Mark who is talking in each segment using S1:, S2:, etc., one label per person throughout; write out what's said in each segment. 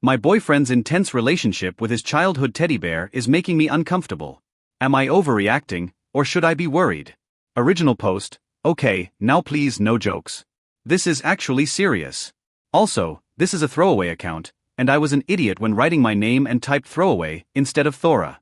S1: My boyfriend's intense relationship with his childhood teddy bear is making me uncomfortable. Am I overreacting, or should I be worried? Original post: okay, now please no jokes. This is actually serious. Also, this is a throwaway account, and I was an idiot when writing my name and typed throwaway instead of Thora.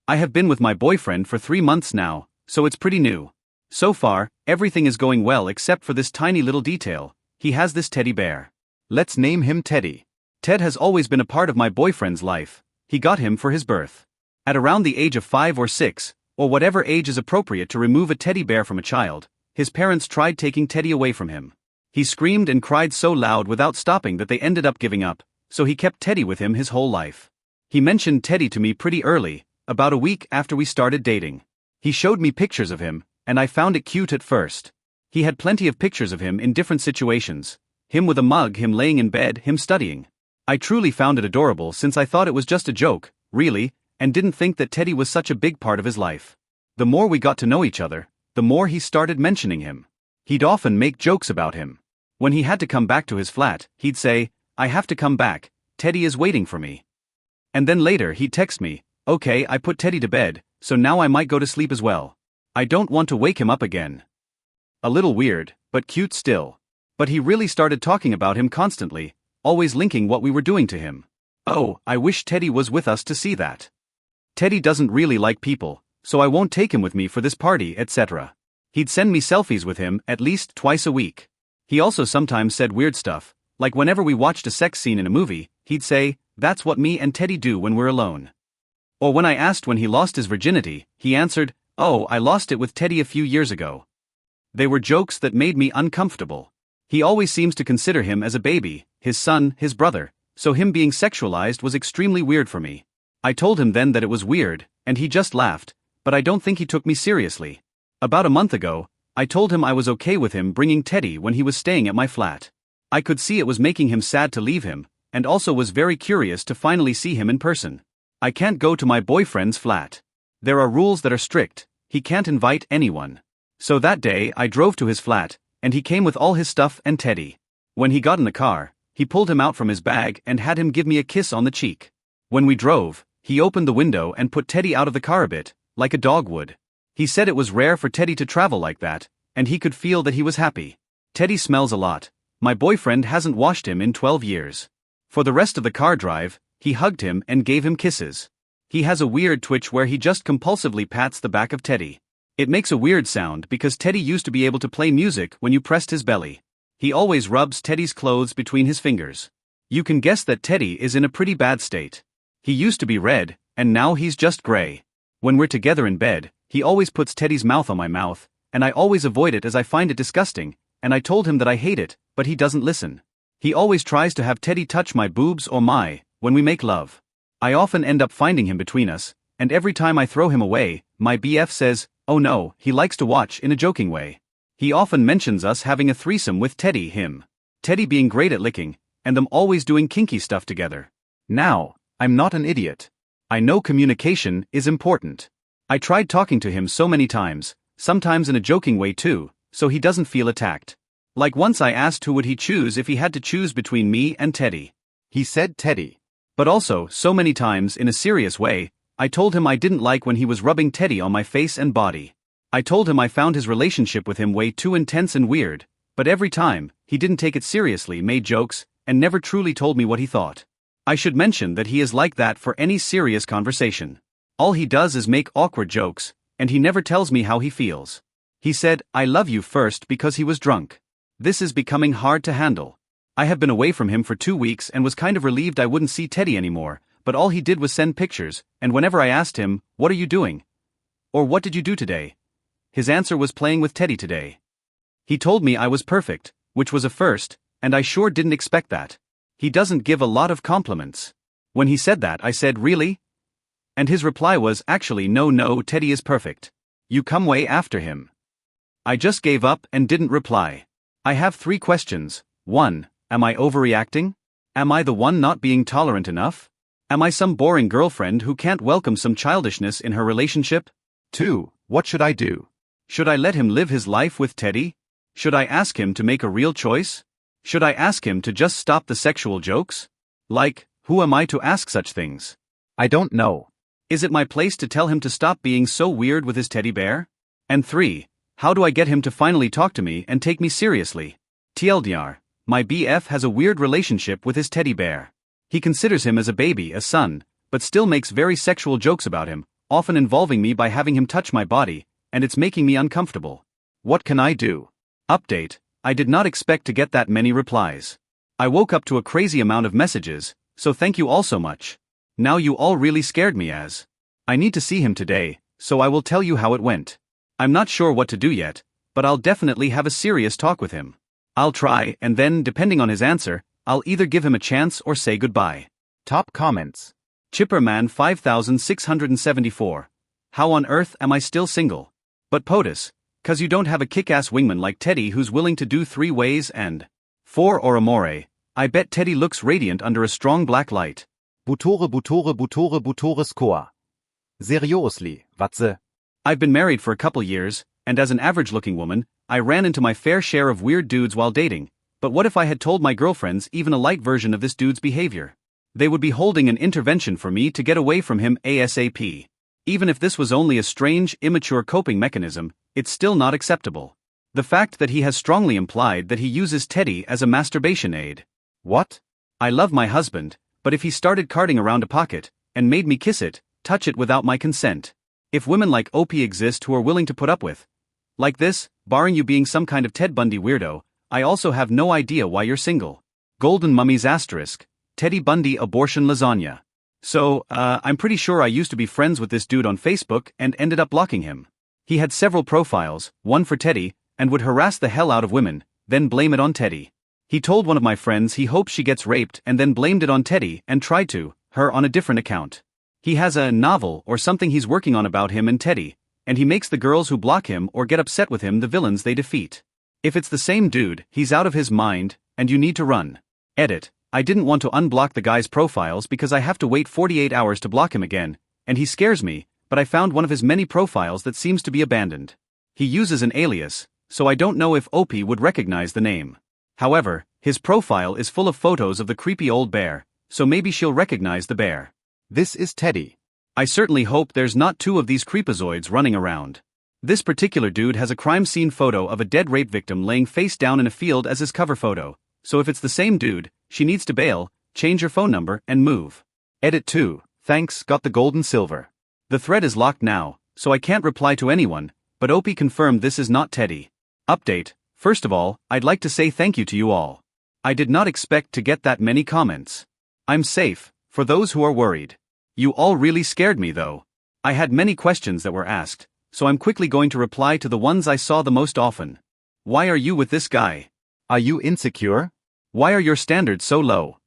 S1: I have been with my boyfriend for 3 months now, so it's pretty new. So far, everything is going well except for this tiny little detail: he has this teddy bear. Let's name him Teddy. Ted has always been a part of my boyfriend's life. He got him for his birth. At around the age of 5 or 6, or whatever age is appropriate to remove a teddy bear from a child, his parents tried taking Teddy away from him. He screamed and cried so loud without stopping that they ended up giving up, so he kept Teddy with him his whole life. He mentioned Teddy to me pretty early, about a week after we started dating. He showed me pictures of him, and I found it cute at first. He had plenty of pictures of him in different situations. Him with a mug, him laying in bed, him studying. I truly found it adorable since I thought it was just a joke, really, and didn't think that Teddy was such a big part of his life. The more we got to know each other, the more he started mentioning him. He'd often make jokes about him. When he had to come back to his flat, he'd say, "I have to come back, Teddy is waiting for me." And then later he'd text me, "Okay, I put Teddy to bed, so now I might go to sleep as well. I don't want to wake him up again." A little weird, but cute still. But he really started talking about him constantly, always linking what we were doing to him. Oh, I wish Teddy was with us to see that. Teddy doesn't really like people, so I won't take him with me for this party, etc. He'd send me selfies with him at least twice a week. He also sometimes said weird stuff, like whenever we watched a sex scene in a movie, he'd say, "That's what me and Teddy do when we're alone." Or when I asked when he lost his virginity, he answered, "Oh, I lost it with Teddy a few years ago." They were jokes that made me uncomfortable. He always seems to consider him as a baby, his son, his brother, so him being sexualized was extremely weird for me. I told him then that it was weird, and he just laughed, but I don't think he took me seriously. About a month ago, I told him I was okay with him bringing Teddy when he was staying at my flat. I could see it was making him sad to leave him, and also was very curious to finally see him in person. I can't go to my boyfriend's flat. There are rules that are strict. He can't invite anyone. So that day I drove to his flat, and he came with all his stuff and Teddy. When he got in the car, he pulled him out from his bag and had him give me a kiss on the cheek. When we drove, he opened the window and put Teddy out of the car a bit, like a dog would. He said it was rare for Teddy to travel like that, and he could feel that he was happy. Teddy smells a lot. My boyfriend hasn't washed him in 12 years. For the rest of the car drive, he hugged him and gave him kisses. He has a weird twitch where he just compulsively pats the back of Teddy. It makes a weird sound because Teddy used to be able to play music when you pressed his belly. He always rubs Teddy's clothes between his fingers. You can guess that Teddy is in a pretty bad state. He used to be red, and now he's just gray. When we're together in bed, he always puts Teddy's mouth on my mouth, and I always avoid it as I find it disgusting, and I told him that I hate it, but he doesn't listen. He always tries to have Teddy touch my boobs or when we make love. I often end up finding him between us, and every time I throw him away, my BF says, "Oh no," he likes to watch in a joking way. He often mentions us having a threesome with Teddy being great at licking, and them always doing kinky stuff together. Now, I'm not an idiot. I know communication is important. I tried talking to him so many times, sometimes in a joking way too, so he doesn't feel attacked. Like once I asked who would he choose if he had to choose between me and Teddy. He said Teddy. But also, so many times in a serious way, I told him I didn't like when he was rubbing Teddy on my face and body. I told him I found his relationship with him way too intense and weird, but every time, he didn't take it seriously, made jokes, and never truly told me what he thought. I should mention that he is like that for any serious conversation. All he does is make awkward jokes, and he never tells me how he feels. He said, "I love you" first because he was drunk. This is becoming hard to handle. I have been away from him for 2 weeks and was kind of relieved I wouldn't see Teddy anymore, but all he did was send pictures, and whenever I asked him, "What are you doing?" or "What did you do today?" his answer was "Playing with Teddy today." He told me I was perfect, which was a first, and I sure didn't expect that. He doesn't give a lot of compliments. When he said that, I said, "Really?" And his reply was, "Actually no, Teddy is perfect. You come way after him." I just gave up and didn't reply. I have 3 questions. 1. Am I overreacting? Am I the one not being tolerant enough? Am I some boring girlfriend who can't welcome some childishness in her relationship? 2. What should I do? Should I let him live his life with Teddy? Should I ask him to make a real choice? Should I ask him to just stop the sexual jokes? Like, Who am I to ask such things?
S2: I don't know.
S1: Is it my place to tell him to stop being so weird with his teddy bear? And 3. How do I get him to finally talk to me and take me seriously? TLDR, my BF has a weird relationship with his teddy bear. He considers him as a baby, a son, but still makes very sexual jokes about him, often involving me by having him touch my body, and it's making me uncomfortable. What can I do? Update, I did not expect to get that many replies. I woke up to a crazy amount of messages, so thank you all so much. Now you all really scared me as. I need to see him today, so I will tell you how it went. I'm not sure what to do yet, but I'll definitely have a serious talk with him. I'll try, and then, depending on his answer, I'll either give him a chance or say goodbye.
S2: Top comments.
S1: Chipperman 5674. How on earth am I still single? But POTUS, 'cause you don't have a kick-ass wingman like Teddy who's willing to do 3 ways and 4 or amore. I bet Teddy looks radiant under a strong black light.
S2: Butore score. Seriously, Watze.
S1: I've been married for a couple years, and as an average-looking woman, I ran into my fair share of weird dudes while dating, but what if I had told my girlfriends even a light version of this dude's behavior? They would be holding an intervention for me to get away from him ASAP. Even if this was only a strange, immature coping mechanism, it's still not acceptable. The fact that he has strongly implied that he uses Teddy as a masturbation aid. What? I love my husband, but if he started carting around a pocket, and made me kiss it, touch it without my consent. If women like OP exist who are willing to put up with like this, barring you being some kind of Ted Bundy weirdo, I also have no idea why you're single. Golden Mummies *, Teddy Bundy abortion lasagna. So, I'm pretty sure I used to be friends with this dude on Facebook and ended up blocking him. He had several profiles, one for Teddy, and would harass the hell out of women, then blame it on Teddy. He told one of my friends he hopes she gets raped and then blamed it on Teddy and tried to, her on a different account. He has a novel or something he's working on about him and Teddy, and he makes the girls who block him or get upset with him the villains they defeat. If it's the same dude, he's out of his mind, and you need to run. Edit, I didn't want to unblock the guy's profiles because I have to wait 48 hours to block him again, and he scares me, but I found one of his many profiles that seems to be abandoned. He uses an alias, so I don't know if OP would recognize the name. However, his profile is full of photos of the creepy old bear, so maybe she'll recognize the bear.
S2: This is Teddy.
S1: I certainly hope there's not 2 of these creepazoids running around. This particular dude has a crime scene photo of a dead rape victim laying face down in a field as his cover photo, so if it's the same dude, she needs to bail, change her phone number, and move.
S2: Edit 2, thanks, got the golden silver.
S1: The thread is locked now, so I can't reply to anyone, but OP confirmed this is not Teddy. Update, first of all, I'd like to say thank you to you all. I did not expect to get that many comments. I'm safe, for those who are worried. You all really scared me though. I had many questions that were asked, so I'm quickly going to reply to the ones I saw the most often. Why are you with this guy?
S2: Are you insecure?
S1: Why are your standards so low?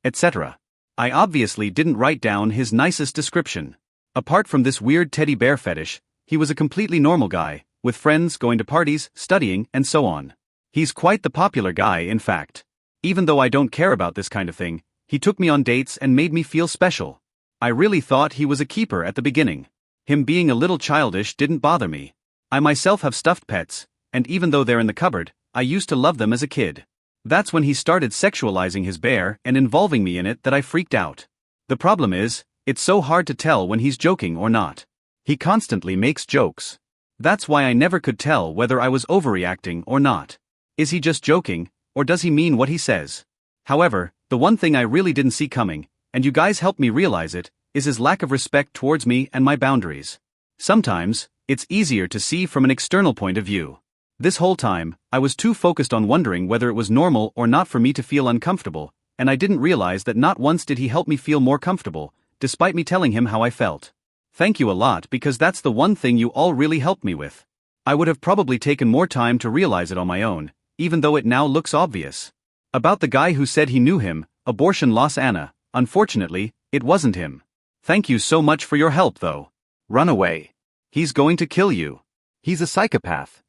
S1: Etc. I obviously didn't write down his nicest description. Apart from this weird teddy bear fetish, he was a completely normal guy, with friends, going to parties, studying, and so on. He's quite the popular guy, in fact. Even though I don't care about this kind of thing, he took me on dates and made me feel special. I really thought he was a keeper at the beginning. Him being a little childish didn't bother me. I myself have stuffed pets, and even though they're in the cupboard, I used to love them as a kid. That's when he started sexualizing his bear and involving me in it that I freaked out. The problem is, it's so hard to tell when he's joking or not. He constantly makes jokes. That's why I never could tell whether I was overreacting or not. Is he just joking, or does he mean what he says? However, the one thing I really didn't see coming, and you guys helped me realize it, is his lack of respect towards me and my boundaries. Sometimes, it's easier to see from an external point of view. This whole time, I was too focused on wondering whether it was normal or not for me to feel uncomfortable, and I didn't realize that not once did he help me feel more comfortable, despite me telling him how I felt. Thank you a lot because that's the one thing you all really helped me with. I would have probably taken more time to realize it on my own, even though it now looks obvious. About the guy who said he knew him, abortion Los Anna, unfortunately, it wasn't him. Thank you so much for your help though.
S2: Run away.
S1: He's going to kill you.
S2: He's a psychopath.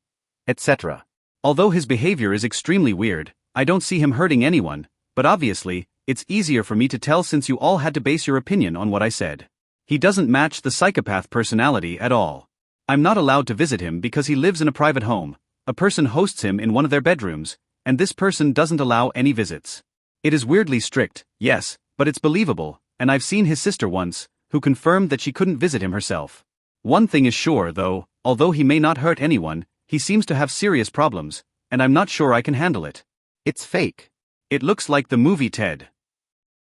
S2: Etc.
S1: Although his behavior is extremely weird, I don't see him hurting anyone, but obviously, it's easier for me to tell since you all had to base your opinion on what I said. He doesn't match the psychopath personality at all. I'm not allowed to visit him because he lives in a private home, a person hosts him in one of their bedrooms, and this person doesn't allow any visits. It is weirdly strict, yes, But it's believable, and I've seen his sister once, who confirmed that she couldn't visit him herself. One thing is sure though, although he may not hurt anyone, he seems to have serious problems, and I'm not sure I can handle it.
S2: It's fake.
S1: It looks like the movie Ted.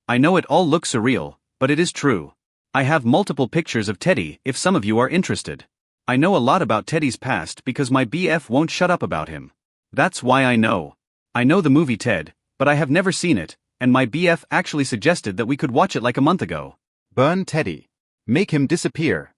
S1: I know it all looks surreal, but it is true. I have multiple pictures of Teddy if some of you are interested. I know a lot about Teddy's past because my BF won't shut up about him. That's why I know. I know the movie Ted, but I have never seen it, and my BF actually suggested that we could watch it like a month ago.
S2: Burn Teddy. Make him disappear.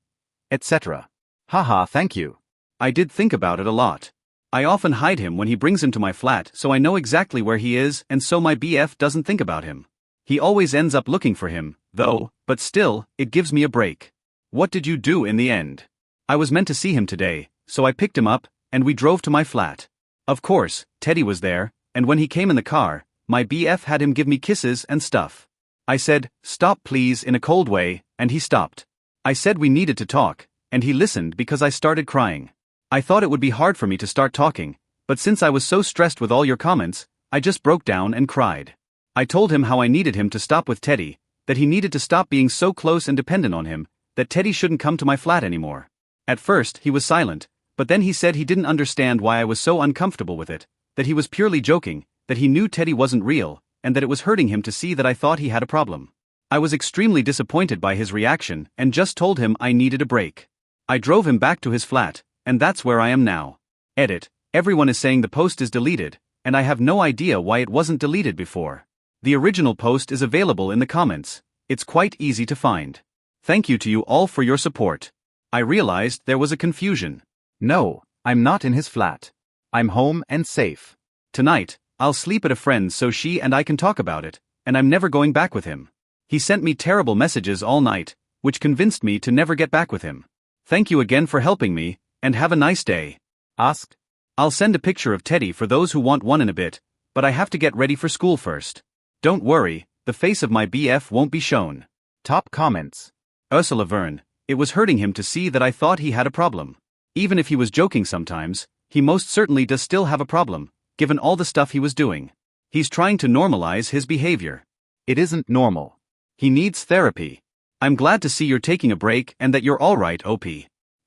S2: Etc. Haha, thank you.
S1: I did think about it a lot. I often hide him when he brings him to my flat so I know exactly where he is and so my BF doesn't think about him. He always ends up looking for him, though, but still, it gives me a break. What did you do in the end? I was meant to see him today, so I picked him up, and we drove to my flat. Of course, Teddy was there, and when he came in the car, my BF had him give me kisses and stuff. I said, "Stop please," in a cold way, and he stopped. I said we needed to talk, and he listened because I started crying. I thought it would be hard for me to start talking, but since I was so stressed with all your comments, I just broke down and cried. I told him how I needed him to stop with Teddy, that he needed to stop being so close and dependent on him, that Teddy shouldn't come to my flat anymore. At first, he was silent, but then he said he didn't understand why I was so uncomfortable with it, that he was purely joking, that he knew Teddy wasn't real, and that it was hurting him to see that I thought he had a problem. I was extremely disappointed by his reaction and just told him I needed a break. I drove him back to his flat, and that's where I am now. Edit. Everyone is saying the post is deleted, and I have no idea why it wasn't deleted before. The original post is available in the comments. It's quite easy to find. Thank you to you all for your support. I realized there was a confusion.
S2: No, I'm not in his flat. I'm home and safe.
S1: Tonight, I'll sleep at a friend's so she and I can talk about it, and I'm never going back with him. He sent me terrible messages all night, which convinced me to never get back with him. Thank you again for helping me, and have a nice day.
S2: Asked.
S1: I'll send a picture of Teddy for those who want one in a bit, but I have to get ready for school first. Don't worry, the face of my BF won't be shown.
S2: Top comments.
S1: Ursula Verne, it was hurting him to see that I thought he had a problem. Even if he was joking sometimes, he most certainly does still have a problem, given all the stuff he was doing. He's trying to normalize his behavior.
S2: It isn't normal.
S1: He needs therapy. I'm glad to see you're taking a break and that you're alright, OP.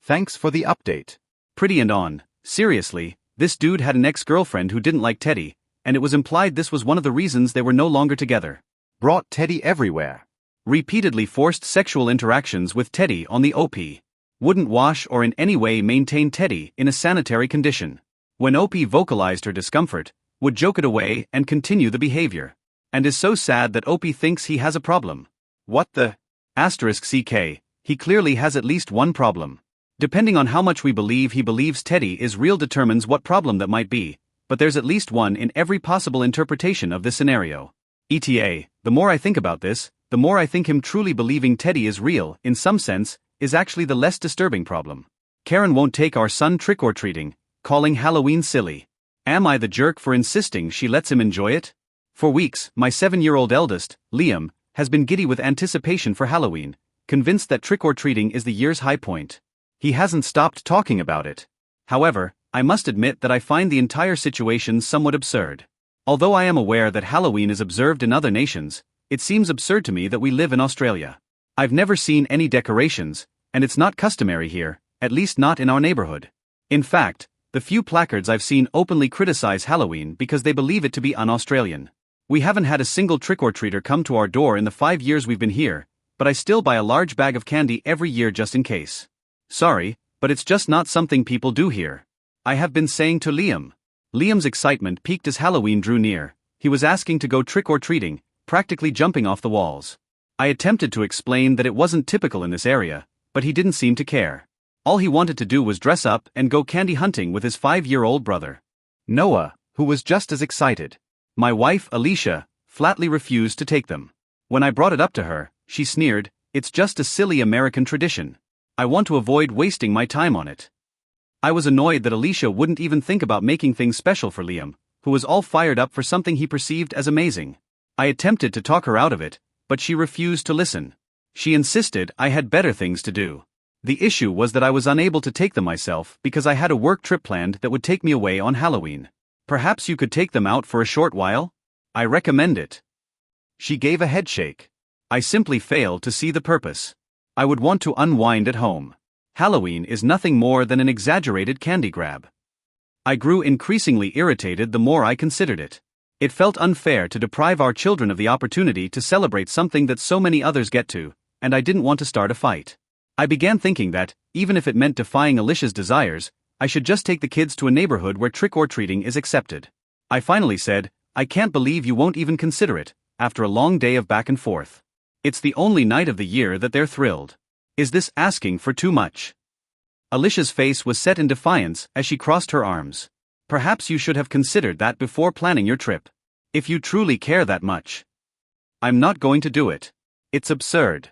S2: Thanks for the update.
S1: Pretty and on. Seriously, this dude had an ex-girlfriend who didn't like Teddy, and it was implied this was one of the reasons they were no longer together.
S2: Brought Teddy everywhere.
S1: Repeatedly forced sexual interactions with Teddy on the OP. Wouldn't wash or in any way maintain Teddy in a sanitary condition. When OP vocalized her discomfort, would joke it away and continue the behavior. And is so sad that OP thinks he has a problem. What the? *CK, he clearly has at least one problem. Depending on how much we believe he believes Teddy is real determines what problem that might be, but there's at least one in every possible interpretation of this scenario. ETA, the more I think about this, the more I think him truly believing Teddy is real, in some sense, is actually the less disturbing problem. Karen won't take our son trick-or-treating, calling Halloween silly. Am I the jerk for insisting she lets him enjoy it? For weeks, my 7-year-old eldest, Liam, has been giddy with anticipation for Halloween, convinced that trick-or-treating is the year's high point. He hasn't stopped talking about it. However, I must admit that I find the entire situation somewhat absurd. Although I am aware that Halloween is observed in other nations, it seems absurd to me that we live in Australia. I've never seen any decorations, and it's not customary here, at least not in our neighborhood. In fact, the few placards I've seen openly criticize Halloween because they believe it to be un-Australian. We haven't had a single trick-or-treater come to our door in the 5 years we've been here, but I still buy a large bag of candy every year just in case. Sorry, but it's just not something people do here. I have been saying to Liam. Liam's excitement peaked as Halloween drew near. He was asking to go trick-or-treating, practically jumping off the walls. I attempted to explain that it wasn't typical in this area, but he didn't seem to care. All he wanted to do was dress up and go candy hunting with his 5-year-old brother.
S2: Noah, who was just as excited.
S1: My wife, Alicia, flatly refused to take them. When I brought it up to her, she sneered, "It's just a silly American tradition. I want to avoid wasting my time on it." I was annoyed that Alicia wouldn't even think about making things special for Liam, who was all fired up for something he perceived as amazing. I attempted to talk her out of it, but she refused to listen. She insisted I had better things to do. The issue was that I was unable to take them myself because I had a work trip planned that would take me away on Halloween. Perhaps you could take them out for a short while? I recommend it.
S2: She gave a headshake.
S1: I simply fail to see the purpose. I would want to unwind at home. Halloween is nothing more than an exaggerated candy grab. I grew increasingly irritated the more I considered it. It felt unfair to deprive our children of the opportunity to celebrate something that so many others get to, and I didn't want to start a fight. I began thinking that, even if it meant defying Alicia's desires, I should just take the kids to a neighborhood where trick-or-treating is accepted. I finally said, "I can't believe you won't even consider it," after a long day of back and forth. It's the only night of the year that they're thrilled. Is this asking for too much? Alicia's face was set in defiance as she crossed her arms. Perhaps you should have considered that before planning your trip. If you truly care that much. I'm not going to do it. It's absurd.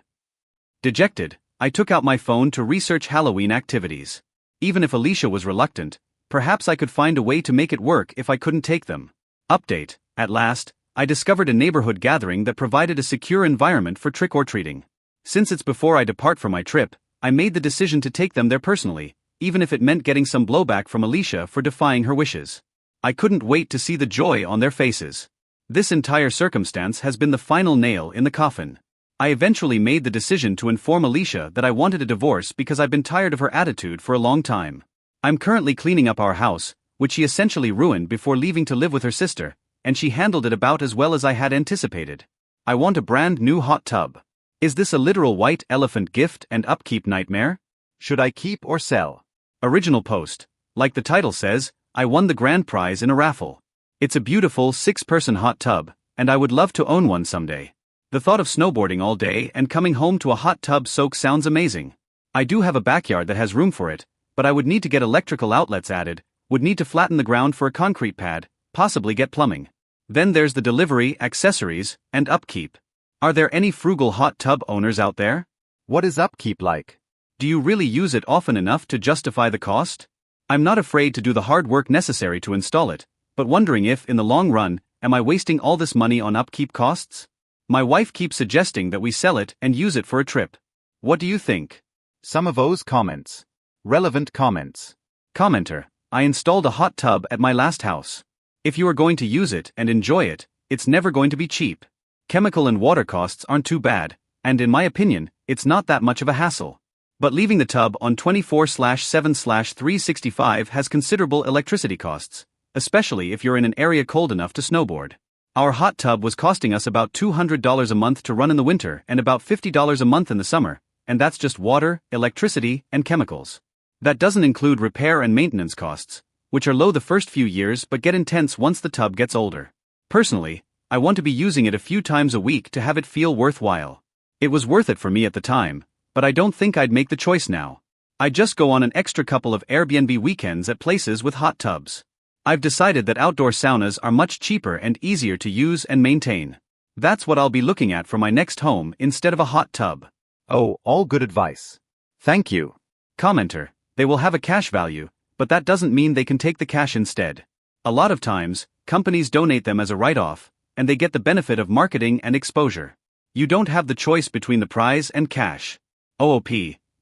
S1: Dejected, I took out my phone to research Halloween activities. Even if Alicia was reluctant, perhaps I could find a way to make it work if I couldn't take them. Update: at last, I discovered a neighborhood gathering that provided a secure environment for trick-or-treating. Since it's before I depart for my trip, I made the decision to take them there personally, even if it meant getting some blowback from Alicia for defying her wishes. I couldn't wait to see the joy on their faces. This entire circumstance has been the final nail in the coffin. I eventually made the decision to inform Alicia that I wanted a divorce because I've been tired of her attitude for a long time. I'm currently cleaning up our house, which she essentially ruined before leaving to live with her sister, and she handled it about as well as I had anticipated. I want a brand new hot tub. Is this a literal white elephant gift and upkeep nightmare?
S2: Should I keep or sell?
S1: Original post. Like the title says, I won the grand prize in a raffle. It's a beautiful 6-person hot tub, and I would love to own one someday. The thought of snowboarding all day and coming home to a hot tub soak sounds amazing. I do have a backyard that has room for it, but I would need to get electrical outlets added, would need to flatten the ground for a concrete pad, possibly get plumbing. Then there's the delivery, accessories, and upkeep. Are there any frugal hot tub owners out there?
S2: What is upkeep like?
S1: Do you really use it often enough to justify the cost? I'm not afraid to do the hard work necessary to install it, but wondering if, in the long run, am I wasting all this money on upkeep costs? My wife keeps suggesting that we sell it and use it for a trip. What do you think?
S2: Some of those comments. Relevant comments.
S1: Commenter: I installed a hot tub at my last house. If you are going to use it and enjoy it, it's never going to be cheap. Chemical and water costs aren't too bad, and in my opinion, it's not that much of a hassle. But leaving the tub on 24/7/365 has considerable electricity costs, especially if you're in an area cold enough to snowboard. Our hot tub was costing us about $200 a month to run in the winter and about $50 a month in the summer, and that's just water, electricity, and chemicals. That doesn't include repair and maintenance costs, which are low the first few years but get intense once the tub gets older. Personally, I want to be using it a few times a week to have it feel worthwhile. It was worth it for me at the time, but I don't think I'd make the choice now. I'd just go on an extra couple of Airbnb weekends at places with hot tubs. I've decided that outdoor saunas are much cheaper and easier to use and maintain. That's what I'll be looking at for my next home instead of a hot tub.
S2: Oh, all good advice. Thank you.
S1: Commenter: they will have a cash value, but that doesn't mean they can take the cash instead. A lot of times, companies donate them as a write-off, and they get the benefit of marketing and exposure. You don't have the choice between the prize and cash. OOP,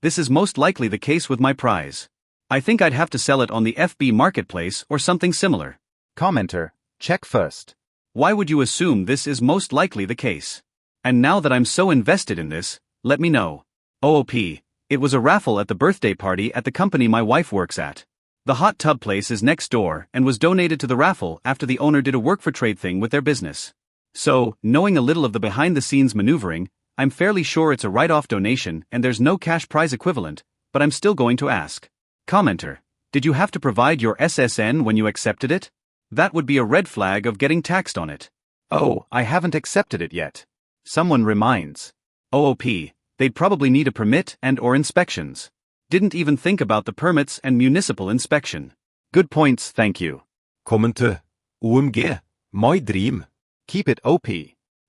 S1: this is most likely the case with my prize. I think I'd have to sell it on the FB Marketplace or something similar.
S2: Commenter: check first.
S1: Why would you assume this is most likely the case? And now that I'm so invested in this, let me know. OOP, it was a raffle at the birthday party at the company my wife works at. The hot tub place is next door and was donated to the raffle after the owner did a work-for-trade thing with their business. So, knowing a little of the behind-the-scenes maneuvering, I'm fairly sure it's a write-off donation and there's no cash prize equivalent, but I'm still going to ask. Commenter: did you have to provide your SSN when you accepted it? That would be a red flag of getting taxed on it.
S2: Oh, I haven't accepted it yet. Someone reminds.
S1: OOP, they'd probably need a permit and/or inspections. Didn't even think about the permits and municipal inspection.
S2: Good points, thank you.
S3: Commenter: OMG, my dream.
S2: Keep it OP.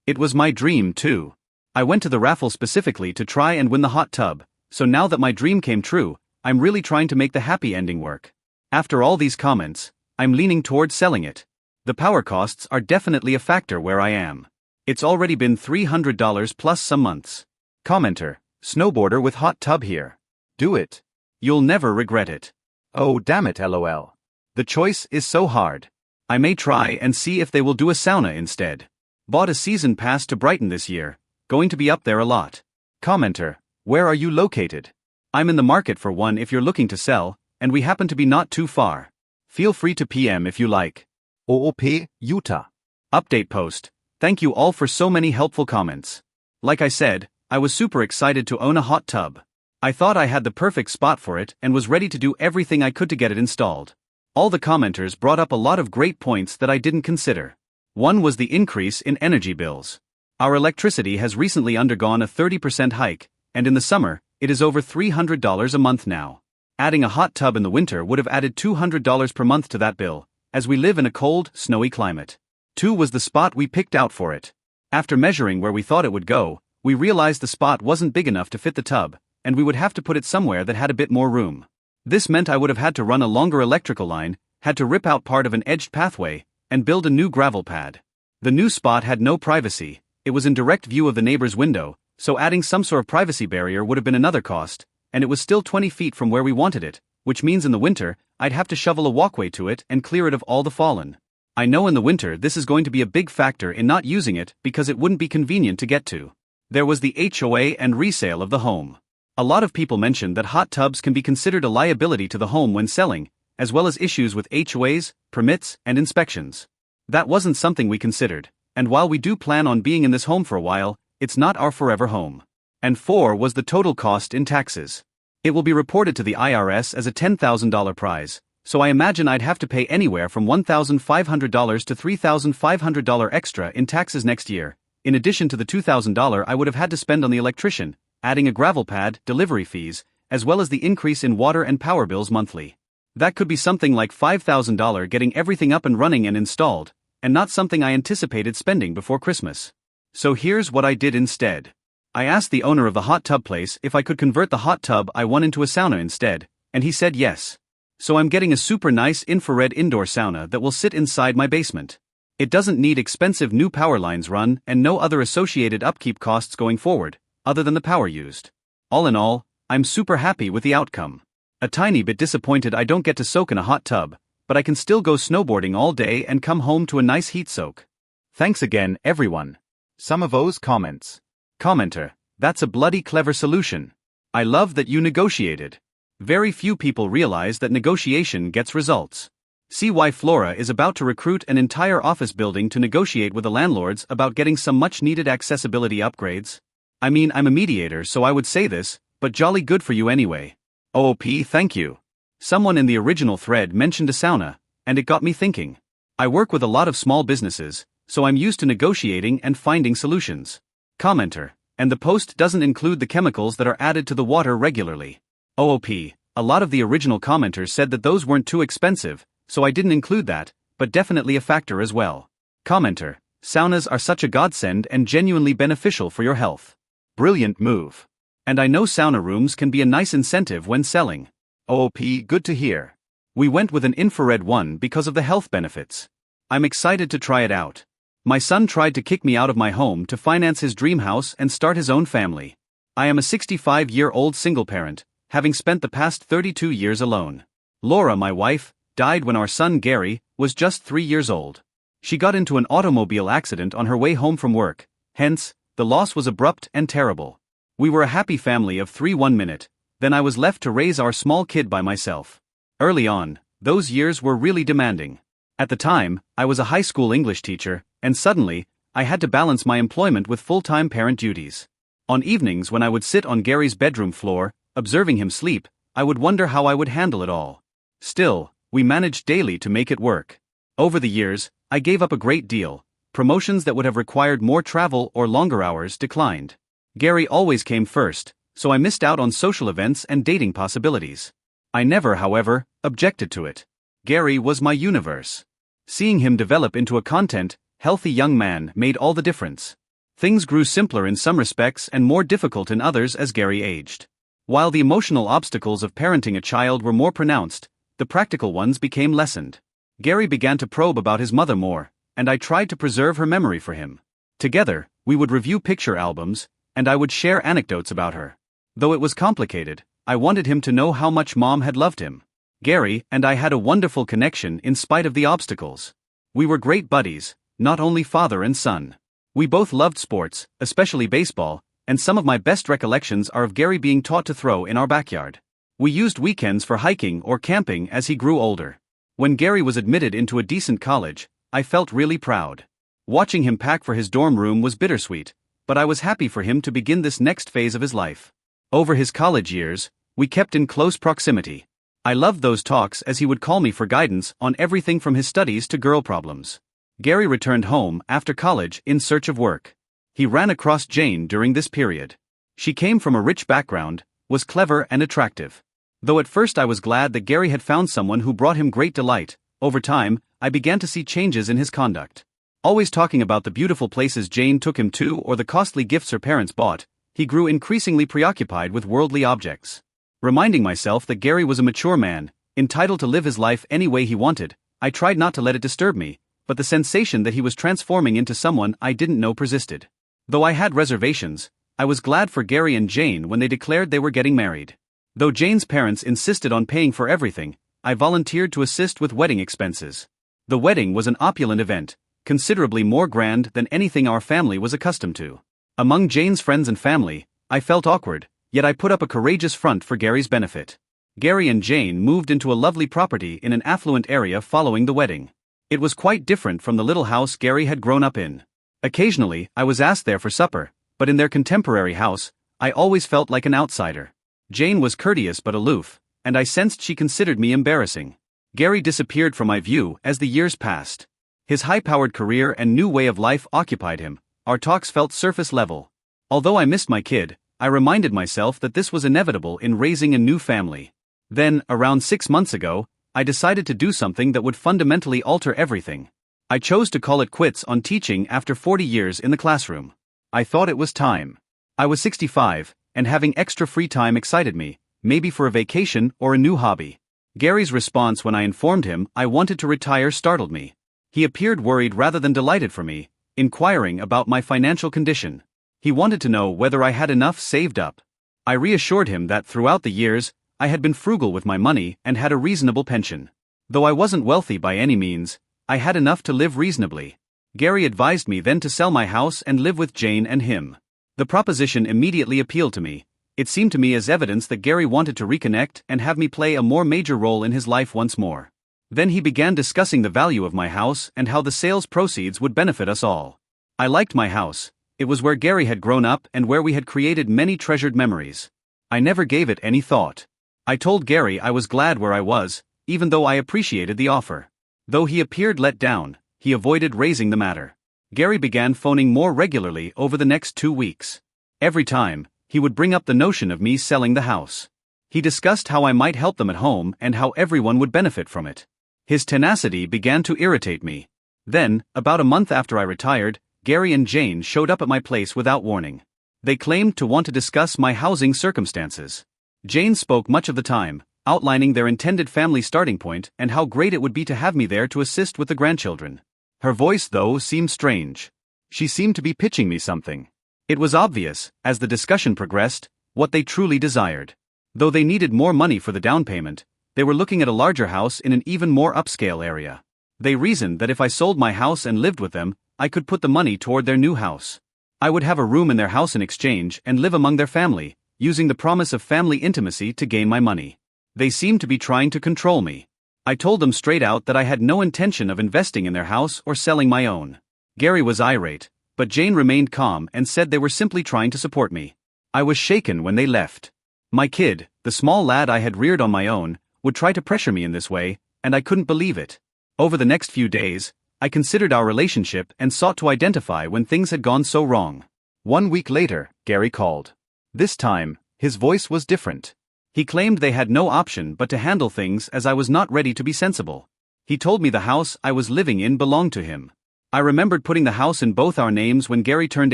S1: It was my dream too. I went to the raffle specifically to try and win the hot tub, so now that my dream came true, I'm really trying to make the happy ending work. After all these comments, I'm leaning toward selling it. The power costs are definitely a factor where I am. It's already been $300 plus some months.
S2: Commenter: snowboarder with hot tub here. Do it.
S1: You'll never regret it.
S2: Oh damn it, LOL.
S1: The choice is so hard. I may try and see if they will do a sauna instead. Bought a season pass to Brighton this year. Going to be up there a lot.
S2: Commenter, where are you located?
S1: I'm in the market for one if you're looking to sell, and we happen to be not too far. Feel free to PM if you like.
S2: OOP, Utah.
S1: Update post. Thank you all for so many helpful comments. Like I said, I was super excited to own a hot tub. I thought I had the perfect spot for it and was ready to do everything I could to get it installed. All the commenters brought up a lot of great points that I didn't consider. One was the increase in energy bills. Our electricity has recently undergone a 30% hike, and in the summer, it is over $300 a month now. Adding a hot tub in the winter would have added $200 per month to that bill, as we live in a cold, snowy climate. 2 was the spot we picked out for it. After measuring where we thought it would go, we realized the spot wasn't big enough to fit the tub, and we would have to put it somewhere that had a bit more room. This meant I would have had to run a longer electrical line, had to rip out part of an edged pathway, and build a new gravel pad. The new spot had no privacy, it was in direct view of the neighbor's window, so adding some sort of privacy barrier would have been another cost, and it was still 20 feet from where we wanted it, which means in the winter, I'd have to shovel a walkway to it and clear it of all the fallen. I know in the winter this is going to be a big factor in not using it because it wouldn't be convenient to get to. There was the HOA and resale of the home. A lot of people mentioned that hot tubs can be considered a liability to the home when selling, as well as issues with HOAs, permits, and inspections. That wasn't something we considered, and while we do plan on being in this home for a while, it's not our forever home. And 4 was the total cost in taxes. It will be reported to the IRS as a $10,000 prize, so I imagine I'd have to pay anywhere from $1,500 to $3,500 extra in taxes next year, in addition to the $2,000 I would have had to spend on the electrician, adding a gravel pad, delivery fees, as well as the increase in water and power bills monthly. That could be something like $5,000 getting everything up and running and installed, and not something I anticipated spending before Christmas. So here's what I did instead. I asked the owner of the hot tub place if I could convert the hot tub I want into a sauna instead, and he said yes. So I'm getting a super nice infrared indoor sauna that will sit inside my basement. It doesn't need expensive new power lines run and no other associated upkeep costs going forward, other than the power used. All in all, I'm super happy with the outcome. A tiny bit disappointed I don't get to soak in a hot tub, but I can still go snowboarding all day and come home to a nice heat soak.
S2: Thanks again, everyone. Some of those comments.
S1: Commenter, that's a bloody clever solution. I love that you negotiated. Very few people realize that negotiation gets results. See why Flora is about to recruit an entire office building to negotiate with the landlords about getting some much-needed accessibility upgrades. I mean, I'm a mediator, so I would say this, but jolly good for you anyway. OOP, thank you. Someone in the original thread mentioned a sauna, and it got me thinking. I work with a lot of small businesses, so I'm used to negotiating and finding solutions. Commenter, and the post doesn't include the chemicals that are added to the water regularly. OOP, a lot of the original commenters said that those weren't too expensive, so I didn't include that, but definitely a factor as well. Commenter, saunas are such a godsend and genuinely beneficial for your health. Brilliant move. And I know sauna rooms can be a nice incentive when selling.
S2: OOP, good to hear.
S1: We went with an infrared one because of the health benefits. I'm excited to try it out. My son tried to kick me out of my home to finance his dream house and start his own family. I am a 65-year-old single parent, having spent the past 32 years alone. Laura, my wife, died when our son Gary was just 3 years old. She got into an automobile accident on her way home from work, hence, the loss was abrupt and terrible. We were a happy family of 3 1 minute, then I was left to raise our small kid by myself. Early on, those years were really demanding. At the time, I was a high school English teacher, and suddenly, I had to balance my employment with full-time parent duties. On evenings when I would sit on Gary's bedroom floor, observing him sleep, I would wonder how I would handle it all. Still, we managed daily to make it work. Over the years, I gave up a great deal. Promotions that would have required more travel or longer hours declined. Gary always came first, so I missed out on social events and dating possibilities. I never, however, objected to it. Gary was my universe. Seeing him develop into a content, healthy young man made all the difference. Things grew simpler in some respects and more difficult in others as Gary aged. While the emotional obstacles of parenting a child were more pronounced, the practical ones became lessened. Gary began to probe about his mother more, and I tried to preserve her memory for him. Together, we would review picture albums, and I would share anecdotes about her. Though it was complicated, I wanted him to know how much Mom had loved him. Gary and I had a wonderful connection in spite of the obstacles. We were great buddies, not only father and son. We both loved sports, especially baseball, and some of my best recollections are of Gary being taught to throw in our backyard. We used weekends for hiking or camping as he grew older. When Gary was admitted into a decent college, I felt really proud. Watching him pack for his dorm room was bittersweet, but I was happy for him to begin this next phase of his life. Over his college years, we kept in close proximity. I loved those talks as he would call me for guidance on everything from his studies to girl problems. Gary returned home after college in search of work. He ran across Jane during this period. She came from a rich background, was clever and attractive. Though at first I was glad that Gary had found someone who brought him great delight, over time, I began to see changes in his conduct. Always talking about the beautiful places Jane took him to or the costly gifts her parents bought, he grew increasingly preoccupied with worldly objects. Reminding myself that Gary was a mature man, entitled to live his life any way he wanted, I tried not to let it disturb me, but the sensation that he was transforming into someone I didn't know persisted. Though I had reservations, I was glad for Gary and Jane when they declared they were getting married. Though Jane's parents insisted on paying for everything, I volunteered to assist with wedding expenses. The wedding was an opulent event, considerably more grand than anything our family was accustomed to. Among Jane's friends and family, I felt awkward, yet I put up a courageous front for Gary's benefit. Gary and Jane moved into a lovely property in an affluent area following the wedding. It was quite different from the little house Gary had grown up in. Occasionally, I was asked there for supper, but in their contemporary house, I always felt like an outsider. Jane was courteous but aloof, and I sensed she considered me embarrassing. Gary disappeared from my view as the years passed. His high-powered career and new way of life occupied him. Our talks felt surface level. Although I missed my kid, I reminded myself that this was inevitable in raising a new family. Then, around 6 months ago, I decided to do something that would fundamentally alter everything. I chose to call it quits on teaching after 40 years in the classroom. I thought it was time. I was 65, and having extra free time excited me, maybe for a vacation or a new hobby. Gary's response when I informed him I wanted to retire startled me. He appeared worried rather than delighted for me, inquiring about my financial condition. He wanted to know whether I had enough saved up. I reassured him that throughout the years, I had been frugal with my money and had a reasonable pension. Though I wasn't wealthy by any means, I had enough to live reasonably. Gary advised me then to sell my house and live with Jane and him. The proposition immediately appealed to me. It seemed to me as evidence that Gary wanted to reconnect and have me play a more major role in his life once more. Then he began discussing the value of my house and how the sales proceeds would benefit us all. I liked my house. It was where Gary had grown up and where we had created many treasured memories. I never gave it any thought. I told Gary I was glad where I was, even though I appreciated the offer. Though he appeared let down, he avoided raising the matter. Gary began phoning more regularly over the next 2 weeks. Every time, he would bring up the notion of me selling the house. He discussed how I might help them at home and how everyone would benefit from it. His tenacity began to irritate me. Then, about a month after I retired, Gary and Jane showed up at my place without warning. They claimed to want to discuss my housing circumstances. Jane spoke much of the time, outlining their intended family starting point and how great it would be to have me there to assist with the grandchildren. Her voice, though, seemed strange. She seemed to be pitching me something. It was obvious, as the discussion progressed, what they truly desired. Though they needed more money for the down payment, they were looking at a larger house in an even more upscale area. They reasoned that if I sold my house and lived with them, I could put the money toward their new house. I would have a room in their house in exchange and live among their family, using the promise of family intimacy to gain my money. They seemed to be trying to control me. I told them straight out that I had no intention of investing in their house or selling my own. Gary was irate, but Jane remained calm and said they were simply trying to support me. I was shaken when they left. My kid, the small lad I had reared on my own, would try to pressure me in this way, and I couldn't believe it. Over the next few days, I considered our relationship and sought to identify when things had gone so wrong.
S2: 1 week later, Gary called. This time, his voice was different.
S1: He claimed they had no option but to handle things as I was not ready to be sensible. He told me the house I was living in belonged to him. I remembered putting the house in both our names when Gary turned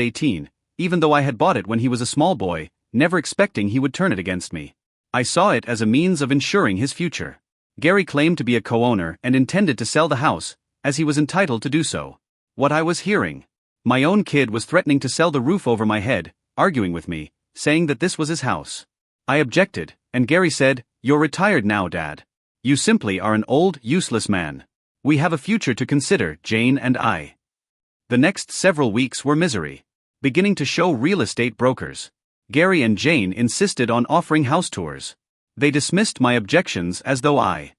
S1: 18, even though I had bought it when he was a small boy, never expecting he would turn it against me. I saw it as a means of ensuring his future. Gary claimed to be a co-owner and intended to sell the house, as he was entitled to do so. What I was hearing. My own kid was threatening to sell the roof over my head, arguing with me, saying that this was his house. I objected, and Gary said, "You're retired now, Dad. You simply are an old, useless man. We have a future to consider, Jane and I." The next several weeks were misery. Beginning to show real estate brokers. Gary and Jane insisted on offering house tours. They dismissed my objections as though I